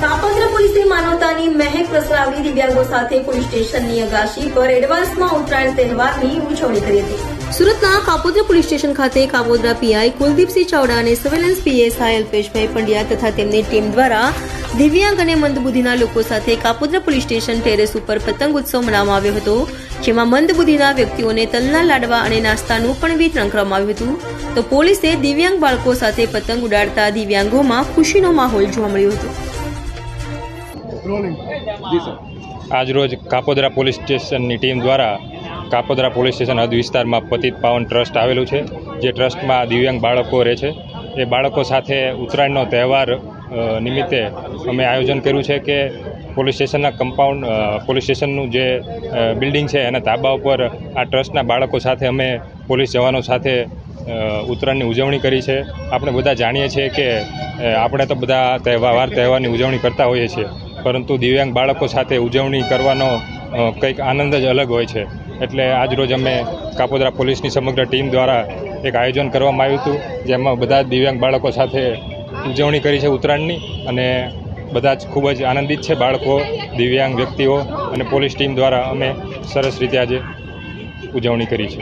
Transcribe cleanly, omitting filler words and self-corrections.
કાપોદ્રા પોલીસે માનવતાની મહેક પ્રસરાવી દિવ્યાંગો સાથે પોલીસ સ્ટેશનની અગાશી પર એડવાન્સમાં ઉત્તરાયણ તહેવારની ઉજવણી કરી હતી। સુરતના કાપોદ્રા પોલીસ સ્ટેશન ખાતે કાપોદ્રા પીઆઈ કુલદીપસિંહ ચાવડા અને સર્વેલન્સ પીએસઆઈ અલ્પેશભાઈ પંડ્યા તથા તેમની ટીમ દ્વારા દિવ્યાંગ અને મંદબુદ્ધિના લોકો સાથે કાપોદ્રા પોલીસ સ્ટેશન ટેરેસ ઉપર પતંગ ઉત્સવ મનાવવામાં આવ્યો હતો, જેમાં મંદબુદ્ધિના વ્યક્તિઓને તલના લાડવા અને નાસ્તાનું પણ વિતરણ કરવામાં આવ્યું હતું। તો પોલીસે દિવ્યાંગ બાળકો સાથે પતંગ ઉડાડતા દિવ્યાંગોમાં ખુશીનો માહોલ જોવા મળ્યો હતો। આજરોજ કાપોદ્રા પોલીસ સ્ટેશનની ટીમ દ્વારા કાપોદ્રા પોલીસ સ્ટેશન હદ વિસ્તારમાં પતિત પાવન ટ્રસ્ટ આવેલું છે, જે ટ્રસ્ટમાં દિવ્યાંગ બાળકો રહે છે। એ બાળકો સાથે ઉત્તરાયણનો તહેવાર નિમિત્તે અમે આયોજન કર્યું છે કે પોલીસ સ્ટેશનના કમ્પાઉન્ડ પોલીસ સ્ટેશનનું જે બિલ્ડિંગ છે એના ધાબા ઉપર આ ટ્રસ્ટના બાળકો સાથે અમે પોલીસ જવાનો સાથે ઉત્તરાયણની ઉજવણી કરી છે। આપણે બધા જાણીએ છીએ કે આપણે તો બધા તહેવારની ઉજવણી કરતા હોઈએ છીએ, પરંતુ દિવ્યાંગ બાળકો સાથે ઉજવણી કરવાનો કંઈક આનંદ જ અલગ હોય છે। એટલે આજરોજ અમે કાપોદ્રા પોલીસની સમગ્ર ટીમ દ્વારા એક આયોજન કરવામાં આવ્યું હતું, જેમાં બધા જ દિવ્યાંગ બાળકો સાથે ઉજવણી કરી છે ઉત્તરાયણની, અને બધા જ ખૂબ જ આનંદિત છે બાળકો, દિવ્યાંગ વ્યક્તિઓ અને પોલીસ ટીમ દ્વારા અમે સરસ રીતે આજે ઉજવણી કરી છે।